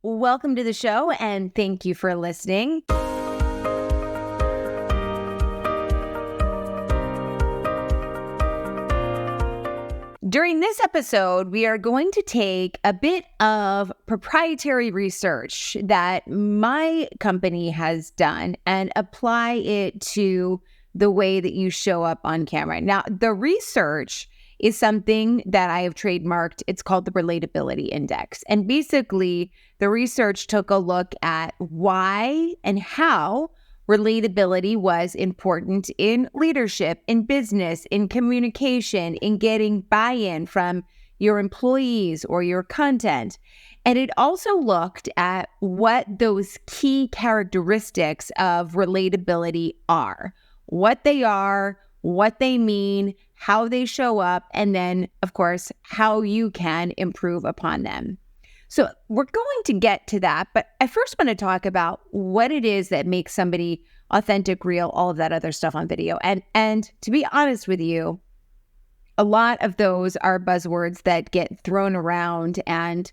Welcome to the show, and thank you for listening. During this episode, we are going to take a bit of proprietary research that my company has done and apply it to the way that you show up on camera. Now, the research is something that I have trademarked. It's called the Relatability Index. And basically, the research took a look at why and how relatability was important in leadership, in business, in communication, in getting buy-in from your employees or your content. And it also looked at what those key characteristics of relatability are, what they mean, how they show up, and then, of course, how you can improve upon them. So we're going to get to that, but I first want to talk about what it is that makes somebody authentic, real, all of that other stuff on video. And to be honest with you, a lot of those are buzzwords that get thrown around and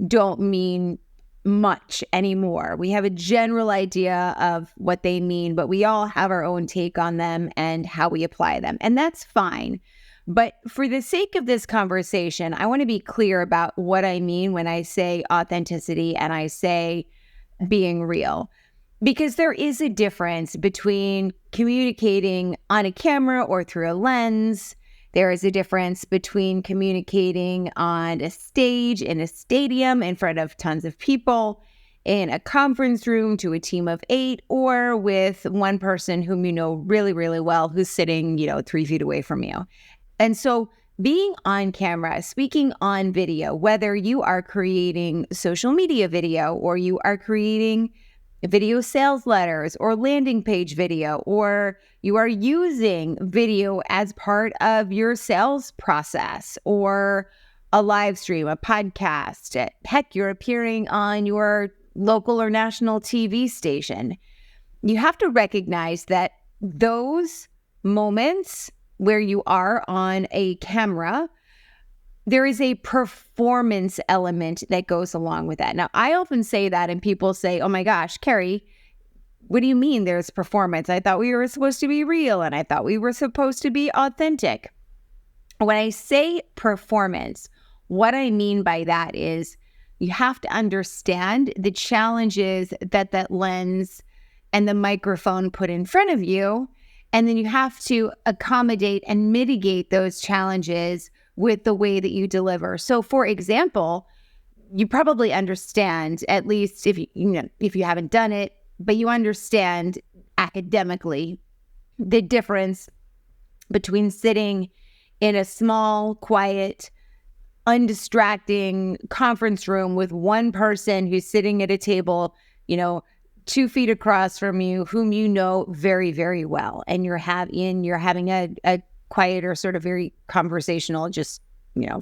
don't mean much anymore. We have a general idea of what they mean, but we all have our own take on them and how we apply them. And that's fine. But for the sake of this conversation, I want to be clear about what I mean when I say authenticity and I say being real. Because there is a difference between communicating on a camera or through a lens. There is a difference between communicating on a stage in a stadium in front of tons of people, in a conference room to a team of 8, or with one person whom you know really, really well who's sitting, 3 feet away from you. And so being on camera, speaking on video, whether you are creating social media video or you are creating video sales letters or landing page video, or you are using video as part of your sales process or a live stream, a podcast. Heck, you're appearing on your local or national TV station. You have to recognize that those moments where you are on a camera, there is a performance element that goes along with that. Now, I often say that and people say, oh my gosh, Kerry, what do you mean there's performance? I thought we were supposed to be real and I thought we were supposed to be authentic. When I say performance, what I mean by that is you have to understand the challenges that lens and the microphone put in front of you. And then you have to accommodate and mitigate those challenges with the way that you deliver. So for example, you probably understand, at least if you haven't done it, but you understand academically the difference between sitting in a small, quiet, undistracting conference room with one person who's sitting at a table, 2 feet across from you, whom you know very, very well. And you're having a quieter, sort of very conversational, just,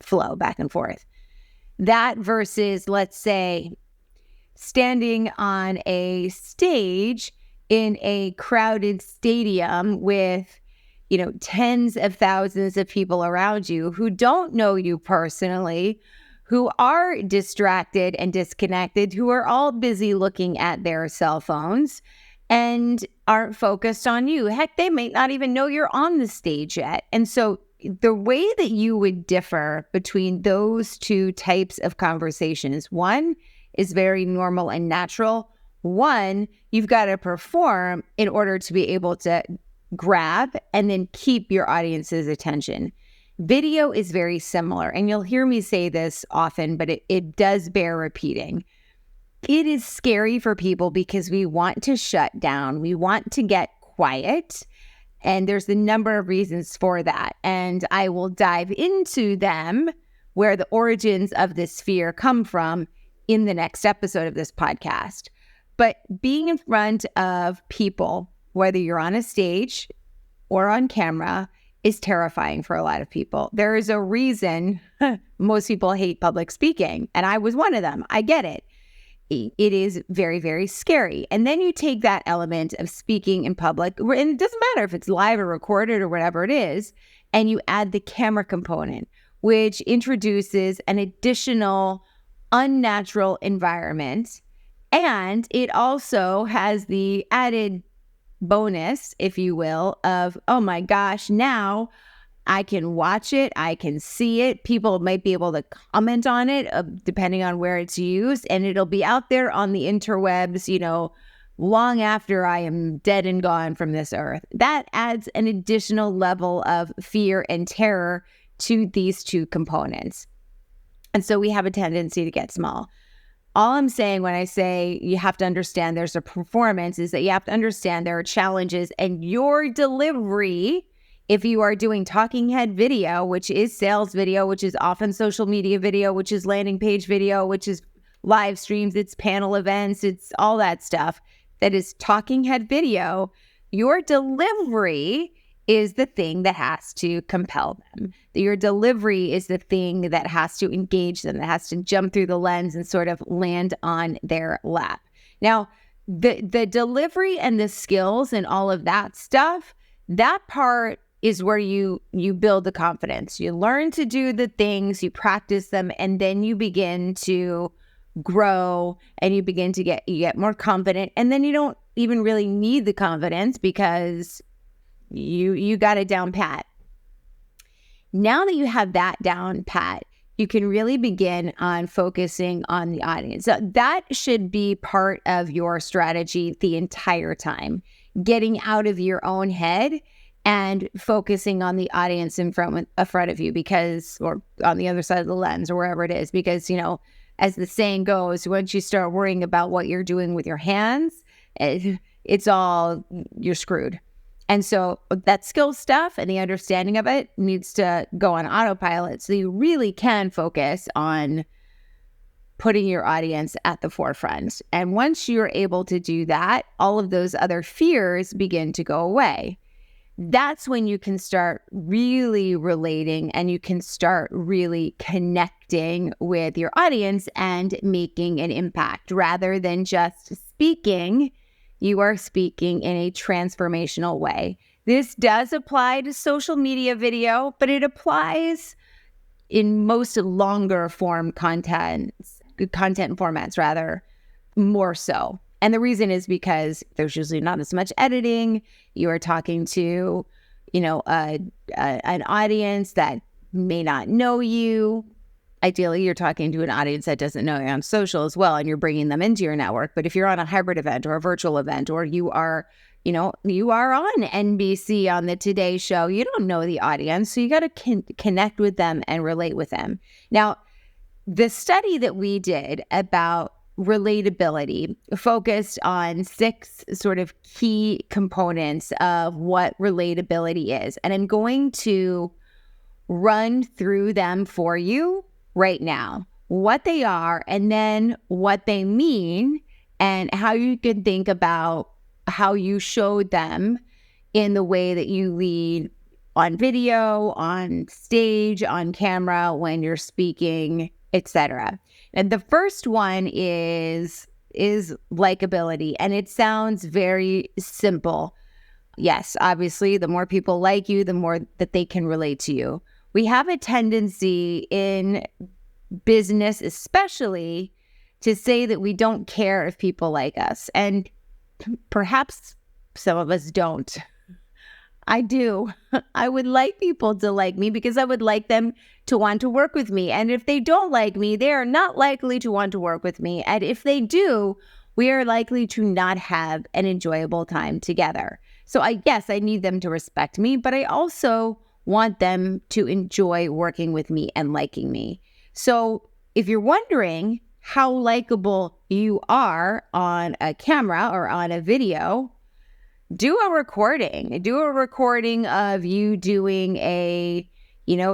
flow back and forth. That versus, let's say, standing on a stage in a crowded stadium with, tens of thousands of people around you who don't know you personally, who are distracted and disconnected, who are all busy looking at their cell phones and aren't focused on you. Heck, they may not even know you're on the stage yet. And so the way that you would differ between those two types of conversations, one is very normal and natural. One, you've got to perform in order to be able to grab and then keep your audience's attention. Video is very similar, and you'll hear me say this often, but it does bear repeating. It is scary for people because we want to shut down. We want to get quiet, and there's a number of reasons for that. And I will dive into them, where the origins of this fear come from, in the next episode of this podcast. But being in front of people, whether you're on a stage or on camera, is terrifying for a lot of people. There is a reason most people hate public speaking, and I was one of them. I get it. It is very, very scary. And then you take that element of speaking in public, and it doesn't matter if it's live or recorded or whatever it is, and you add the camera component, which introduces an additional unnatural environment. And it also has the added bonus, if you will, of, oh my gosh, now I can watch it, I can see it. People might be able to comment on it, depending on where it's used, and it'll be out there on the interwebs, long after I am dead and gone from this earth. That adds an additional level of fear and terror to these two components. And so we have a tendency to get small. All I'm saying when I say you have to understand there's a performance is that you have to understand there are challenges, and your delivery, if you are doing talking head video, which is sales video, which is often social media video, which is landing page video, which is live streams, it's panel events, it's all that stuff that is talking head video, your delivery is the thing that has to compel them. Your delivery is the thing that has to engage them, that has to jump through the lens and sort of land on their lap. Now, the delivery and the skills and all of that stuff, that part is where you build the confidence. You learn to do the things, you practice them, and then you begin to grow and you begin to get more confident. And then you don't even really need the confidence because you got it down pat. Now that you have that down pat, you can really begin on focusing on the audience. So that should be part of your strategy the entire time, getting out of your own head and focusing on the audience in front of you, or on the other side of the lens or wherever it is, because, as the saying goes, once you start worrying about what you're doing with your hands, you're screwed. And so that skill stuff and the understanding of it needs to go on autopilot so you really can focus on putting your audience at the forefront. And once you're able to do that, all of those other fears begin to go away. That's when you can start really relating and you can start really connecting with your audience and making an impact. Rather than just speaking, you are speaking in a transformational way. This does apply to social media video, but it applies in most longer form content formats, rather, more so. And the reason is because there's usually not as much editing. You are talking to, an audience that may not know you. Ideally, you're talking to an audience that doesn't know you on social as well, and you're bringing them into your network. But if you're on a hybrid event or a virtual event, or you are on NBC on the Today Show, you don't know the audience. So you got to connect with them and relate with them. Now, the study that we did about relatability focused on 6 sort of key components of what relatability is. And I'm going to run through them for you right now, what they are, and then what they mean, and how you can think about how you showed them in the way that you lead on video, on stage, on camera, when you're speaking, etc. And the first one is likability, and it sounds very simple. Yes, obviously, the more people like you, the more that they can relate to you. We have a tendency in business, especially, to say that we don't care if people like us. And perhaps some of us don't. I do. I would like people to like me because I would like them to want to work with me. And if they don't like me, they are not likely to want to work with me. And if they do, we are likely to not have an enjoyable time together. So I need them to respect me, but I also want them to enjoy working with me and liking me. So if you're wondering how likable you are on a camera or on a video, do a recording of you doing a,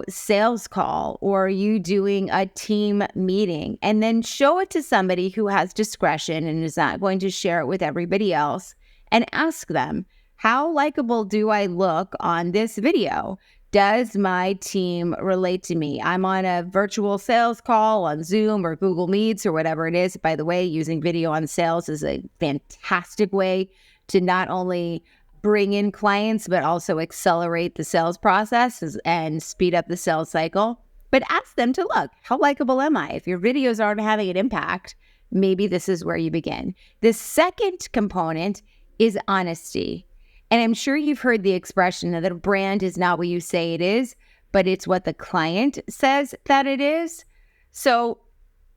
sales call, or you doing a team meeting, and then show it to somebody who has discretion and is not going to share it with everybody else, and ask them, how likable do I look on this video? Does my team relate to me? I'm on a virtual sales call on Zoom or Google Meets or whatever it is. By the way, using video on sales is a fantastic way to not only bring in clients, but also accelerate the sales process and speed up the sales cycle. But ask them to look, how likable am I? If your videos aren't having an impact, maybe this is where you begin. The second component is honesty. And I'm sure you've heard the expression that a brand is not what you say it is, but it's what the client says that it is. So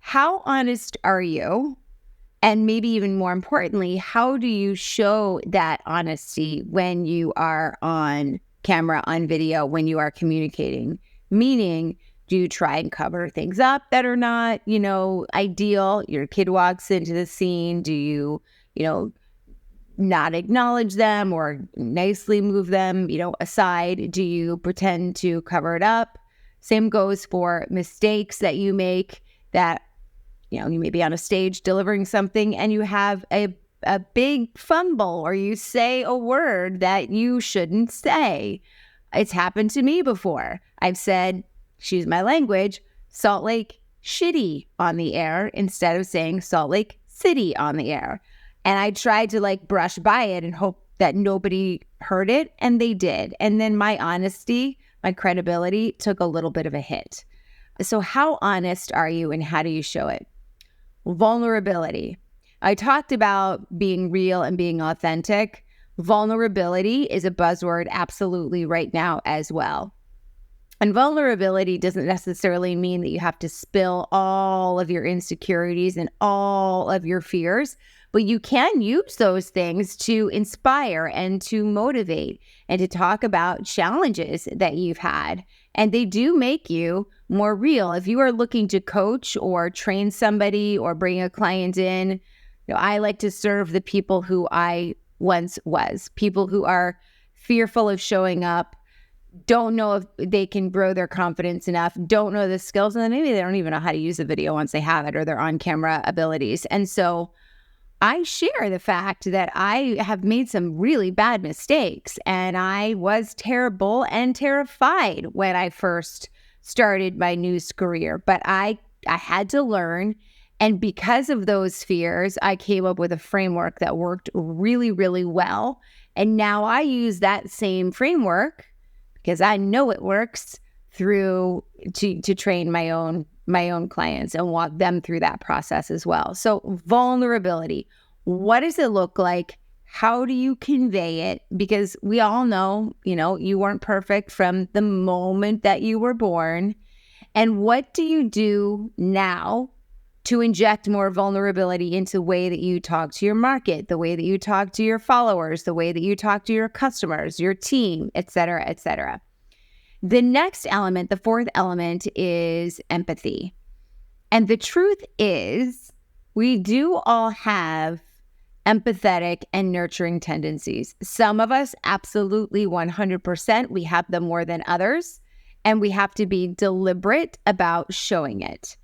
how honest are you? And maybe even more importantly, how do you show that honesty when you are on camera, on video, when you are communicating? Meaning, do you try and cover things up that are not, ideal? Your kid walks into the scene. Do you, not acknowledge them or nicely move them, aside? Do you pretend to cover it up? Same goes for mistakes that you make that, you may be on a stage delivering something and you have a big fumble or you say a word that you shouldn't say. It's happened to me before. I've said, excuse my language, Salt Lake shitty on the air instead of saying Salt Lake City on the air. And I tried to brush by it and hope that nobody heard it, and they did. And then my honesty, my credibility took a little bit of a hit. So how honest are you and how do you show it? Vulnerability. I talked about being real and being authentic. Vulnerability is a buzzword absolutely right now as well. And vulnerability doesn't necessarily mean that you have to spill all of your insecurities and all of your fears, but you can use those things to inspire and to motivate and to talk about challenges that you've had. And they do make you more real. If you are looking to coach or train somebody or bring a client in, I like to serve the people who I once was, people who are fearful of showing up, don't know if they can grow their confidence enough, don't know the skills, and then maybe they don't even know how to use the video once they have it or their on-camera abilities. And so I share the fact that I have made some really bad mistakes, and I was terrible and terrified when I first started my news career, but I had to learn. And because of those fears, I came up with a framework that worked really, really well. And now I use that same framework because I know it works to train my own clients and walk them through that process as well. So vulnerability, what does it look like? How do you convey it? Because we all know, you weren't perfect from the moment that you were born. And what do you do now to inject more vulnerability into the way that you talk to your market, the way that you talk to your followers, the way that you talk to your customers, your team, et cetera, et cetera. The next element, the fourth element, is empathy. And the truth is, we do all have empathetic and nurturing tendencies. Some of us, absolutely 100%, we have them more than others, and we have to be deliberate about showing it.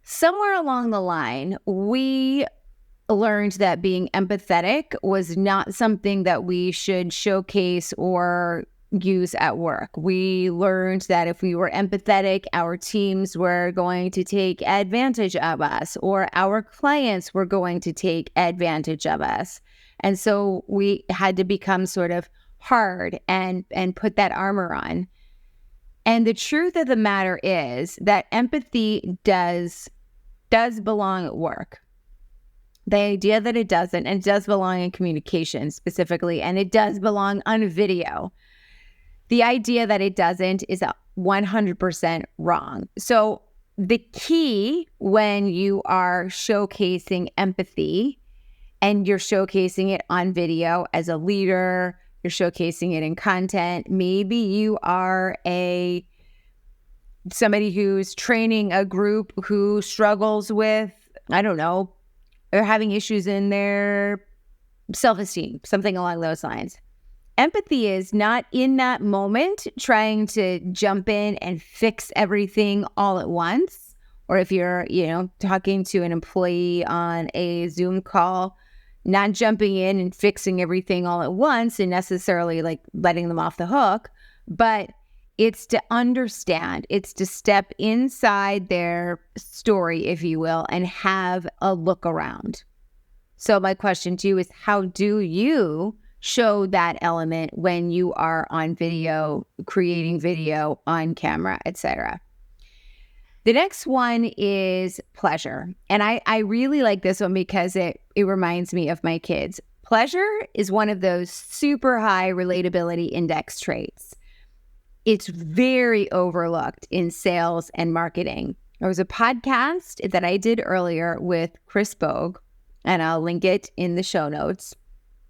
Somewhere along the line, we learned that being empathetic was not something that we should showcase or use at work. We learned that if we were empathetic, our teams were going to take advantage of us, or our clients were going to take advantage of us. And so we had to become sort of hard and put that armor on. And the truth of the matter is that empathy does belong at work. The idea that it doesn't, and it does belong in communication specifically, and it does belong on video. The idea that it doesn't is 100% wrong. So the key when you are showcasing empathy and you're showcasing it on video as a leader, you're showcasing it in content, maybe you are somebody who's training a group who struggles with, they're having issues in their self-esteem, something along those lines. Empathy is not in that moment trying to jump in and fix everything all at once. Or if you're, talking to an employee on a Zoom call, not jumping in and fixing everything all at once and necessarily letting them off the hook, but it's to understand, it's to step inside their story, if you will, and have a look around. So my question to you is, how do you show that element when you are on video, creating video, on camera, etc.? The next one is pleasure. And I really like this one because it reminds me of my kids. Pleasure is one of those super high relatability index traits. It's very overlooked in sales and marketing. There was a podcast that I did earlier with Chris Bogue, and I'll link it in the show notes,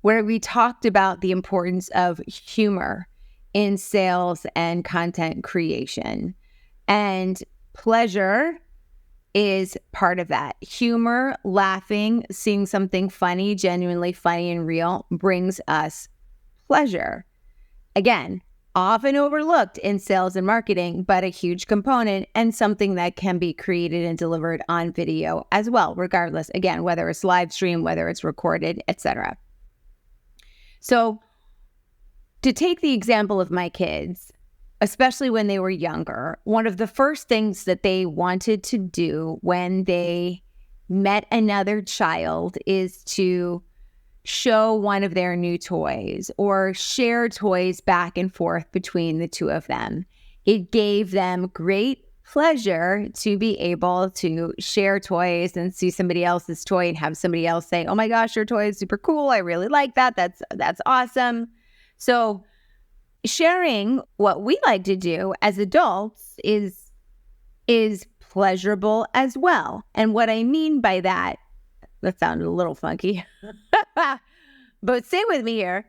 where we talked about the importance of humor in sales and content creation. And pleasure is part of that. Humor, laughing, seeing something funny, genuinely funny and real, brings us pleasure. Again, often overlooked in sales and marketing, but a huge component and something that can be created and delivered on video as well, regardless, again, whether it's live stream, whether it's recorded, etc. So to take the example of my kids, especially when they were younger, one of the first things that they wanted to do when they met another child is to show one of their new toys or share toys back and forth between the two of them. It gave them great pleasure to be able to share toys and see somebody else's toy and have somebody else say, "Oh my gosh, your toy is super cool. I really like that. That's awesome." So sharing what we like to do as adults is pleasurable as well. And what I mean by that sounded a little funky, but stay with me here.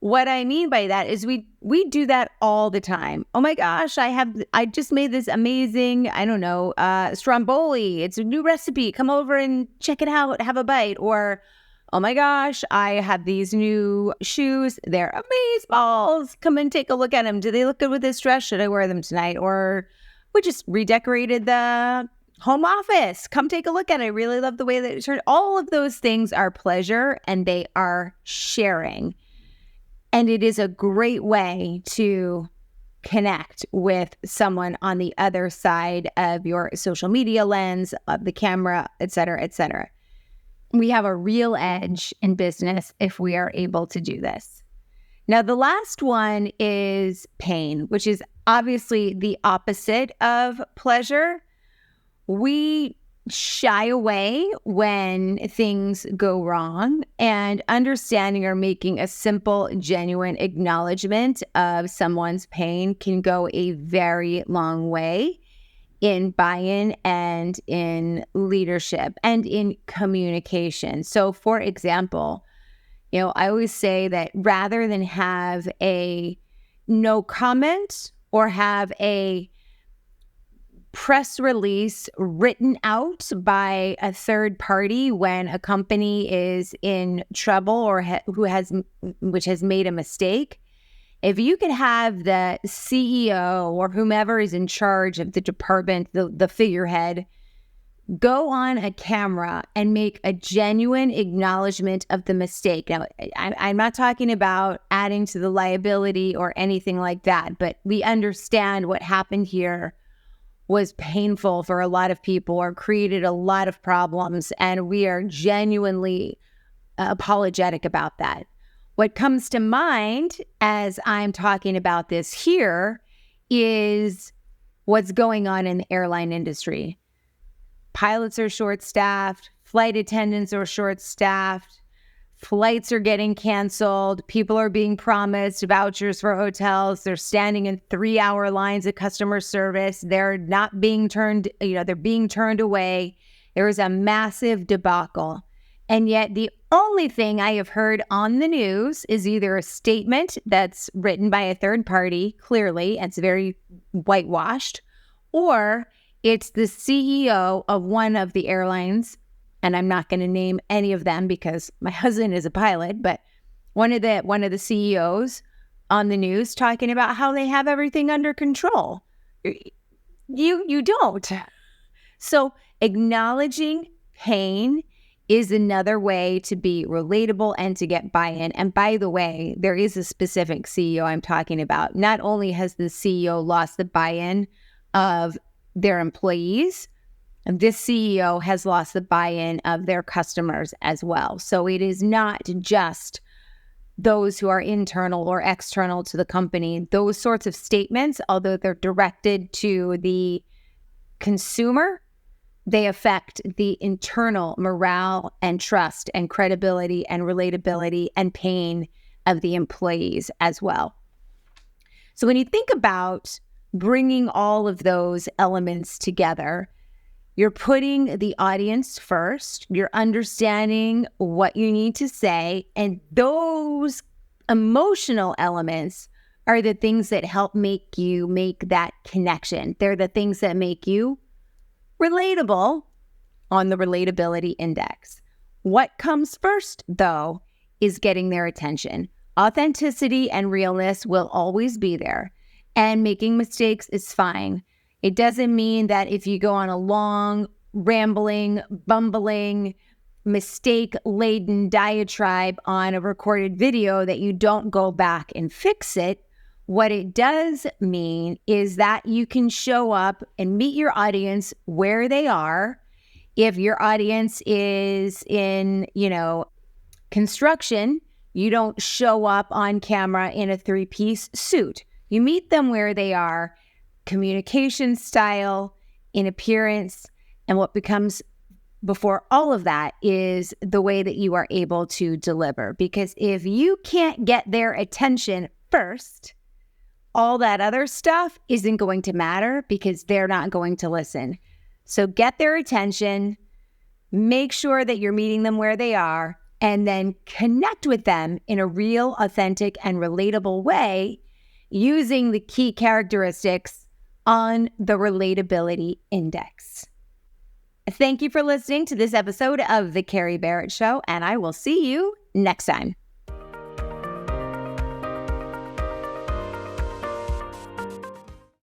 What I mean by that is we do that all the time. Oh my gosh, I just made this amazing, stromboli. It's a new recipe. Come over and check it out. Have a bite. Or, oh my gosh, I have these new shoes. They're amazeballs. Come and take a look at them. Do they look good with this dress? Should I wear them tonight? Or we just redecorated the home office. Come take a look at it. I really love the way that it turned. All of those things are pleasure and they are sharing. And it is a great way to connect with someone on the other side of your social media lens, of the camera, et cetera, et cetera. We have a real edge in business if we are able to do this. Now, the last one is pain, which is obviously the opposite of pleasure. We shy away when things go wrong, and understanding or making a simple, genuine acknowledgement of someone's pain can go a very long way in buy-in and in leadership and in communication. So for example, I always say that rather than have a no comment or have a press release written out by a third party when a company is in trouble or which has made a mistake, if you could have the CEO or whomever is in charge of the department, the figurehead, go on a camera and make a genuine acknowledgement of the mistake. Now, I'm not talking about adding to the liability or anything like that, but we understand what happened here was painful for a lot of people or created a lot of problems, and we are genuinely apologetic about that. What comes to mind as I'm talking about this here is what's going on in the airline industry. Pilots are short-staffed, flight attendants are short-staffed, flights are getting canceled, people are being promised vouchers for hotels, they're standing in 3-hour lines at customer service, they're not being turned, they're being turned away. There is a massive debacle. And yet the only thing I have heard on the news is either a statement that's written by a third party, clearly, and it's very whitewashed, or it's the CEO of one of the airlines, and I'm not going to name any of them because my husband is a pilot, but one of the CEOs on the news talking about how they have everything under control. You don't. So acknowledging pain is another way to be relatable and to get buy-in. And by the way, there is a specific CEO I'm talking about. Not only has the CEO lost the buy-in of their employees, this CEO has lost the buy-in of their customers as well. So it is not just those who are internal or external to the company. Those sorts of statements, although they're directed to the consumer, they affect the internal morale and trust and credibility and relatability and pain of the employees as well. So when you think about bringing all of those elements together, you're putting the audience first, you're understanding what you need to say, and those emotional elements are the things that help make you make that connection. They're the things that make you relatable on the Relatability Index. What comes first, though, is getting their attention. Authenticity and realness will always be there, and making mistakes is fine. It doesn't mean that if you go on a long, rambling, bumbling, mistake-laden diatribe on a recorded video that you don't go back and fix it. What it does mean is that you can show up and meet your audience where they are. If your audience is in, construction, you don't show up on camera in a 3-piece suit. You meet them where they are, communication style, in appearance, and what becomes before all of that is the way that you are able to deliver. Because if you can't get their attention first, all that other stuff isn't going to matter because they're not going to listen. So get their attention, make sure that you're meeting them where they are, and then connect with them in a real, authentic, and relatable way using the key characteristics on the Relatability Index. Thank you for listening to this episode of The Kerry Barrett Show, and I will see you next time.